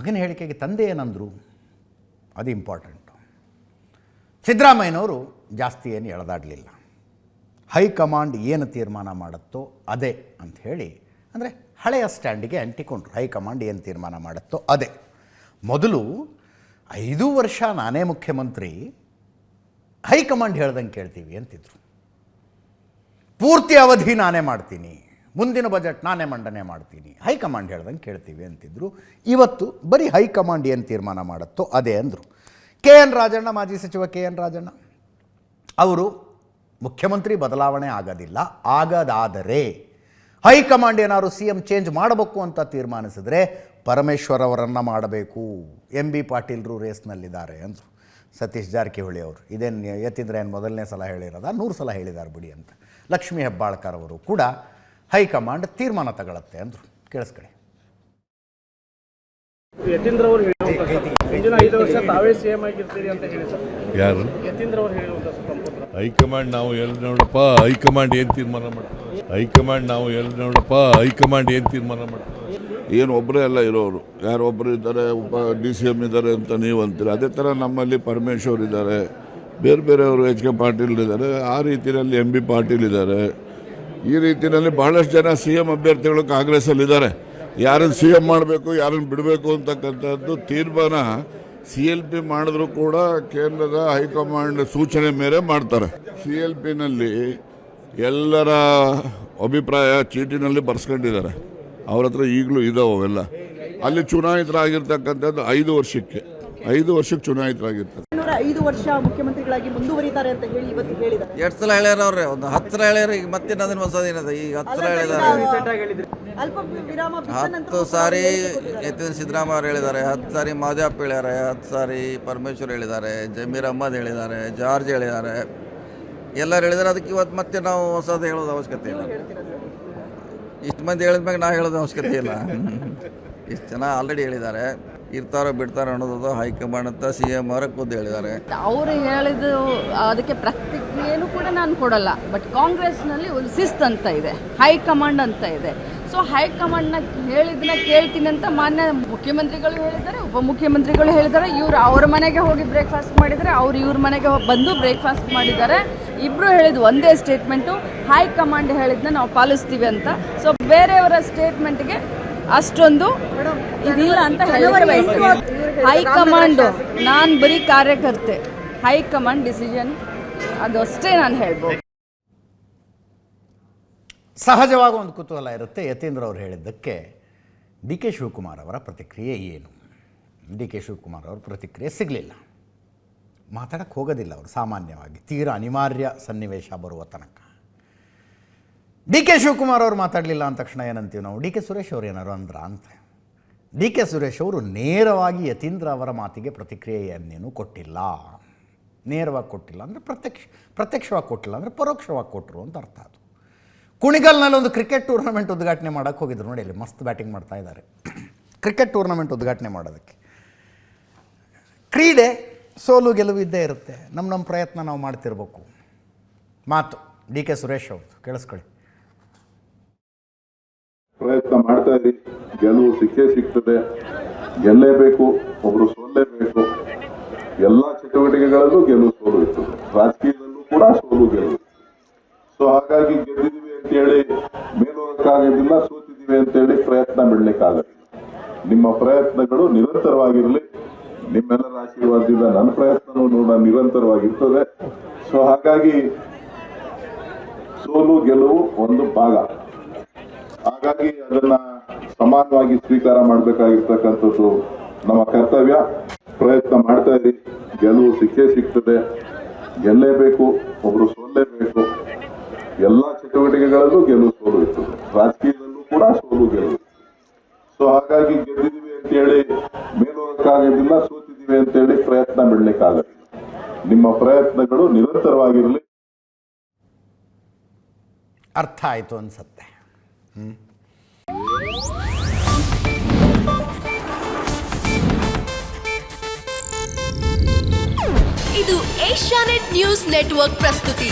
ಮಗನ ಹೇಳಿಕೆಗೆ ತಂದೆ ಏನಂದರು, ಅದು ಇಂಪಾರ್ಟೆಂಟು. ಸಿದ್ದರಾಮಯ್ಯನವರು ಜಾಸ್ತಿ ಏನು ಎಳೆದಾಡಲಿಲ್ಲ. ಹೈಕಮಾಂಡ್ ಏನು ತೀರ್ಮಾನ ಮಾಡುತ್ತೋ ಅದೇ ಅಂತ ಹೇಳಿ, ಅಂದರೆ ಹಳೆಯ ಸ್ಟ್ಯಾಂಡಿಗೆ ಅಂಟಿಕೊಂಡ್ರು. ಹೈಕಮಾಂಡ್ ಏನು ತೀರ್ಮಾನ ಮಾಡುತ್ತೋ ಅದೇ. ಮೊದಲು 5 ವರ್ಷ ನಾನೇ ಮುಖ್ಯಮಂತ್ರಿ, ಹೈಕಮಾಂಡ್ ಹೇಳ್ದಂಗೆ ಕೇಳ್ತೀವಿ ಅಂತಿದ್ರು. ಪೂರ್ತಿ ಅವಧಿ ನಾನೇ ಮಾಡ್ತೀನಿ, ಮುಂದಿನ ಬಜೆಟ್ ನಾನೇ ಮಂಡನೆ ಮಾಡ್ತೀನಿ, ಹೈಕಮಾಂಡ್ ಹೇಳ್ದಂಗೆ ಕೇಳ್ತೀವಿ ಅಂತಿದ್ರು. ಇವತ್ತು ಬರೀ ಹೈಕಮಾಂಡ್ ಏನು ತೀರ್ಮಾನ ಮಾಡುತ್ತೋ ಅದೇ ಅಂದರು. KN ರಾಜಣ್ಣ, ಮಾಜಿ ಸಚಿವ KN ರಾಜಣ್ಣ ಅವರು ಮುಖ್ಯಮಂತ್ರಿ ಬದಲಾವಣೆ ಆಗೋದಿಲ್ಲ, ಆಗದಾದರೆ ಹೈಕಮಾಂಡ್ ಏನಾದ್ರು CM ಚೇಂಜ್ ಮಾಡಬೇಕು ಅಂತ ತೀರ್ಮಾನಿಸಿದ್ರೆ ಪರಮೇಶ್ವರ್ ಅವರನ್ನು ಮಾಡಬೇಕು. MB ಪಾಟೀಲ್ರು ರೇಸ್ನಲ್ಲಿದ್ದಾರೆ ಅಂದರು. ಸತೀಶ್ ಜಾರಕಿಹೊಳಿ ಅವರು ಇದೇನು ಎತ್ತಿದ್ರೆ ಏನು ಮೊದಲನೇ ಸಲ ಹೇಳಿರೋದ, 100 ಸಲ ಹೇಳಿದ್ದಾರೆ ಬಿಡಿ ಅಂತ. ಲಕ್ಷ್ಮೀ ಹೆಬ್ಬಾಳ್ಕರ್ ಅವರು ಕೂಡ ಹೈಕಮಾಂಡ್ ತೀರ್ಮಾನ ತಗೊಳುತ್ತೆ ಅಂದರು. ಕೇಳಿಸ್ಕೊಳ್ಳಿ. ಯತೀಂದ್ರ ಅವರು ಮುಂದಿನ 5 ವರ್ಷ ತಾವೇ CM ಆಗಿರ್ತೀರಿ ಅಂತ ಹೇಳಿ ಸರ್. ಯಾರು? ಯತೀಂದ್ರ ಅವರು ಹೇಳುವಂತ ಹೈಕಮಾಂಡ್ ನಾವು ಎಲ್ಲಿ ನೋಡಪ್ಪ, ಹೈಕಮಾಂಡ್ ಏನು ತೀರ್ಮಾನ ಮಾಡ್ತಾರೆ? ಹೈಕಮಾಂಡ್ ನಾವು ಎಲ್ಲಿ ನೋಡಪ್ಪ, ಹೈಕಮಾಂಡ್ ಏನು ತೀರ್ಮಾನ ಮಾಡ್ತಾರೆ? ಏನು ಒಬ್ಬರೇ ಅಲ್ಲ ಇರೋರು, ಯಾರು ಒಬ್ಬರು ಇದ್ದಾರೆ, DCM ಇದ್ದಾರೆ ಅಂತ ನೀವು ಅಂತೀರ. ಅದೇ ಥರ ನಮ್ಮಲ್ಲಿ ಪರಮೇಶ್ವರ್ ಇದ್ದಾರೆ, ಬೇರೆ ಬೇರೆಯವರು HK ಪಾಟೀಲ್ ಇದ್ದಾರೆ, ಆ ರೀತಿಯಲ್ಲಿ MB ಪಾಟೀಲ್ ಇದ್ದಾರೆ. ಈ ರೀತಿಯಲ್ಲಿ ಭಾಳಷ್ಟು ಜನ CM ಅಭ್ಯರ್ಥಿಗಳು ಕಾಂಗ್ರೆಸ್ಸಲ್ಲಿದ್ದಾರೆ. ಯಾರನ್ನು CM ಮಾಡಬೇಕು, ಯಾರನ್ನು ಬಿಡಬೇಕು ಅಂತಕ್ಕಂಥದ್ದು ತೀರ್ಮಾನ CLP ಮಾಡಿದ್ರು ಕೂಡ ಕೇಂದ್ರದ ಹೈಕಮಾಂಡ್ ಸೂಚನೆ ಮೇರೆ ಮಾಡ್ತಾರೆ. CLPನಲ್ಲಿ ಎಲ್ಲರ ಅಭಿಪ್ರಾಯ ಚೀಟಿನಲ್ಲಿ ಬರ್ಸ್ಕೊಂಡಿದ್ದಾರೆ. ಅವ್ರ ಹತ್ರ ಈಗಲೂ ಇದಾವೆ ಅವೆಲ್ಲ. ಅಲ್ಲಿ ಚುನಾಯಿತರಾಗಿರ್ತಕ್ಕಂಥದ್ದು 5 ವರ್ಷಕ್ಕೆ ಚುನಾಯಿತರಾಗಿರ್ತಾರೆ. 5 ವರ್ಷ ಮುಖ್ಯಮಂತ್ರಿಗಳಾಗಿ ಮುಂದುವರಿತಾರೆ ಅಂತ ಹೇಳಿ ಇವತ್ತು ಹೇಳಿದ್ದಾರೆ. 2 ಸಲ ಹೇಳ್ಯಾರ ಅವ್ರೆ, ಒಂದು 10 ಸಲ ಹೇಳ್ಯಾರ. ಈಗ ಮತ್ತೆ ಅದನ್ನ ಹೊಸದೇನದ, ಈಗ 10 ಸಲ ಹೇಳಿದ್ದಾರೆ. ಅಲ್ಪ ವಿರಾಮ 10 ಸಾರಿ ಸಿದ್ದರಾಮಯ್ಯ ಅವರು ಹೇಳಿದ್ದಾರೆ, 10 ಸಾರಿ ಮಾದೇವಪ್ಪ ಹೇಳ್ಯಾರೆ, 10 ಸಾರಿ ಪರಮೇಶ್ವರ್ ಹೇಳಿದ್ದಾರೆ, ಜಮೀರ್ ಅಹ್ಮದ್ ಹೇಳಿದ್ದಾರೆ, ಜಾರ್ಜ್ ಹೇಳಿದ್ದಾರೆ, ಎಲ್ಲರೂ ಹೇಳಿದ್ದಾರೆ. ಅದಕ್ಕೆ ಇವತ್ತು ಮತ್ತೆ ನಾವು ಹೊಸದು ಹೇಳೋದು ಅವಶ್ಯಕತೆ ಇಲ್ಲ. ಇಷ್ಟು ಮಂದಿ ಹೇಳಿದ್ಮ್ಯಾಗ ನಾವು ಹೇಳೋದು ಅವಶ್ಯಕತೆ ಇಲ್ಲ. ಇಷ್ಟು ಜನ ಆಲ್ರೆಡಿ ಹೇಳಿದ್ದಾರೆ. ಇರ್ತಾರೋ ಬಿಡ್ತಾರೋ ಅನ್ನೋದು ಹೈಕಮಾಂಡ್ ಅಂತ CM ಅವರ ಖುದ್ದು ಹೇಳಿದ್ದಾರೆ. ಅವರು ಹೇಳಿದ್ದು ಅದಕ್ಕೆ ಪ್ರತಿಕ್ರಿಯೆನೂ ಕೂಡ ನಾನು ಕೊಡಲ್ಲ. ಬಟ್ ಕಾಂಗ್ರೆಸ್ನಲ್ಲಿ ಒಂದು ಶಿಸ್ತು ಅಂತ ಇದೆ, ಹೈಕಮಾಂಡ್ ಅಂತ ಇದೆ. ಸೊ ಹೈಕಮಾಂಡ್ನ ಹೇಳಿದ್ದನ್ನ ಕೇಳ್ತೀನಿ ಅಂತ ಮಾನ್ಯ ಮುಖ್ಯಮಂತ್ರಿಗಳು ಹೇಳಿದ್ದಾರೆ, ಉಪಮುಖ್ಯಮಂತ್ರಿಗಳು ಹೇಳಿದ್ದಾರೆ. ಇವರು ಅವ್ರ ಮನೆಗೆ ಹೋಗಿ ಬ್ರೇಕ್ಫಾಸ್ಟ್ ಮಾಡಿದ್ದಾರೆ, ಅವ್ರು ಇವ್ರ ಮನೆಗೆ ಬಂದು ಬ್ರೇಕ್ಫಾಸ್ಟ್ ಮಾಡಿದ್ದಾರೆ. ಇಬ್ಬರು ಹೇಳಿದ್ದು ಒಂದೇ ಸ್ಟೇಟ್ಮೆಂಟು, ಹೈಕಮಾಂಡ್ ಹೇಳಿದ್ದನ್ನ ನಾವು ಪಾಲಿಸ್ತೀವಿ ಅಂತ. ಸೊ ಬೇರೆಯವರ ಸ್ಟೇಟ್ಮೆಂಟ್ಗೆ ಅಷ್ಟೊಂದು ಇದಿಲ್ಲ ಅಂತ ಹೇಳಿದ್ರೆ ಹೈಕಮಾಂಡ್, ನಾನು ಬರೀ ಕಾರ್ಯಕರ್ತೆ, ಹೈಕಮಾಂಡ್ ಡಿಸಿಷನ್ ಅದು ಅಷ್ಟೇ ನಾನು ಹೇಳ್ಬೋದು. ಸಹಜವಾಗಿ ಒಂದು ಕುತೂಹಲ ಇರುತ್ತೆ. ಯತೀಂದ್ರ ಅವರು ಹೇಳಿದ್ದಕ್ಕೆ DK ಶಿವಕುಮಾರ್ ಅವರ ಪ್ರತಿಕ್ರಿಯೆ ಏನು? DK ಶಿವಕುಮಾರ್ ಅವರ ಪ್ರತಿಕ್ರಿಯೆ ಸಿಗಲಿಲ್ಲ. ಮಾತಾಡೋಕ್ಕೆ ಹೋಗೋದಿಲ್ಲ ಅವರು ಸಾಮಾನ್ಯವಾಗಿ, ತೀರಾ ಅನಿವಾರ್ಯ ಸನ್ನಿವೇಶ ಬರುವ ತನಕ. DK ಶಿವಕುಮಾರ್ ಅವರು ಮಾತಾಡಲಿಲ್ಲ ಅಂದ ತಕ್ಷಣ ಏನಂತೀವಿ ನಾವು, DK ಸುರೇಶ್ ಅವರು ಏನಾರು ಅಂದ್ರ ಅಂತ. DK ಸುರೇಶ್ ಅವರು ನೇರವಾಗಿ ಯತೀಂದ್ರ ಅವರ ಮಾತಿಗೆ ಪ್ರತಿಕ್ರಿಯೆಯನ್ನೇನು ಕೊಟ್ಟಿಲ್ಲ. ನೇರವಾಗಿ ಕೊಟ್ಟಿಲ್ಲ ಅಂದರೆ ಪ್ರತ್ಯಕ್ಷವಾಗಿ ಕೊಟ್ಟಿಲ್ಲ ಅಂದರೆ ಪರೋಕ್ಷವಾಗಿ ಕೊಟ್ಟರು ಅಂತ ಅರ್ಥ. ಅದು ಕುಣಿಗಲ್ನಲ್ಲಿ ಒಂದು ಕ್ರಿಕೆಟ್ ಟೂರ್ನಮೆಂಟ್ ಉದ್ಘಾಟನೆ ಮಾಡೋಕ್ಕೆ ಹೋಗಿದ್ರು. ನೋಡಿ, ಅಲ್ಲಿ ಮಸ್ತ್ ಬ್ಯಾಟಿಂಗ್ ಮಾಡ್ತಾ ಇದ್ದಾರೆ. ಕ್ರಿಕೆಟ್ ಟೂರ್ನಮೆಂಟ್ ಉದ್ಘಾಟನೆ ಮಾಡೋದಕ್ಕೆ ಕ್ರೀಡೆ ಸೋಲು ಗೆಲುವು ಇದ್ದೇ ಇರುತ್ತೆ. ನಮ್ಮ ಪ್ರಯತ್ನ ನಾವು ಮಾಡ್ತಿರ್ಬೇಕು. ಮಾತು DK ಸುರೇಶ್ ಅವ್ರದ್ದು, ಕೇಳಿಸ್ಕೊಳ್ಳಿ. ಪ್ರಯತ್ನ ಮಾಡ್ತಾ ಇರಿ, ಗೆಲುವು ಸಿಕ್ಕೇ ಸಿಗ್ತದೆ. ಗೆಲ್ಲೇಬೇಕು, ಒಬ್ರು ಸೋಲ್ಲೇಬೇಕು. ಎಲ್ಲ ಚಟುವಟಿಕೆಗಳಲ್ಲೂ ಗೆಲುವು ಸೋಲು ಇರ್ತದೆ, ರಾಜಕೀಯದಲ್ಲೂ ಕೂಡ ಸೋಲು ಗೆಲುವು. ಸೊ ಹಾಗಾಗಿ ಗೆದ್ದಿದ್ದೀವಿ ಅಂತೇಳಿ ಮೇಲೋಗಕ್ಕಾಗೋದಿಲ್ಲ, ಸೋತಿದ್ದೀವಿ ಅಂತೇಳಿ ಪ್ರಯತ್ನ ಬಿಡ್ಲಿಕ್ಕಾಗೋದಿಲ್ಲ. ನಿಮ್ಮ ಪ್ರಯತ್ನಗಳು ನಿರಂತರವಾಗಿರಲಿ. ನಿಮ್ಮೆಲ್ಲರ ಆಶೀರ್ವಾದದಿಂದ ನನ್ನ ಪ್ರಯತ್ನವೂ ನಿರಂತರವಾಗಿರ್ತದೆ. ಸೊ ಹಾಗಾಗಿ ಸೋಲು ಗೆಲುವು ಒಂದು ಭಾಗ. ಹಾಗಾಗಿ ಅದನ್ನ ಸಮಾನವಾಗಿ ಸ್ವೀಕಾರ ಮಾಡಬೇಕಾಗಿರ್ತಕ್ಕಂಥದ್ದು ನಮ್ಮ ಕರ್ತವ್ಯ. ಪ್ರಯತ್ನ ಮಾಡ್ತಾ ಇರಿ, ಗೆಲುವು ಸಿಕ್ಕೇ ಸಿಗ್ತದೆ. ಗೆಲ್ಲೇಬೇಕು, ಒಬ್ರು ಸೋಲ್ಲೇಬೇಕು. ಎಲ್ಲ ಚಟುವಟಿಕೆಗಳಲ್ಲೂ ಗೆಲುವು ಸೋಲು ಇರ್ತದೆ, ರಾಜಕೀಯದಲ್ಲೂ ಕೂಡ ಸೋಲು ಗೆಲುವು. ಸೊ ಹಾಗಾಗಿ ಗೆದ್ದಿದ್ದೀವಿ ಅಂತೇಳಿ ಮೇಲೋಗಕ್ಕಾಗೋದಿಲ್ಲ, ಸೋತಿದ್ದೀವಿ ಅಂತೇಳಿ ಪ್ರಯತ್ನ ಬಿಡ್ಲಿಕ್ಕಾಗೋದಿಲ್ಲ. ನಿಮ್ಮ ಪ್ರಯತ್ನಗಳು ನಿರಂತರವಾಗಿರಲಿ. ಅರ್ಥ ಆಯಿತು ಅನ್ಸತ್ತೆ. ಇದು ಏಷ್ಯಾನೆಟ್ ನ್ಯೂಸ್ ನೆಟ್ವರ್ಕ್ ಪ್ರಸ್ತುತಿ.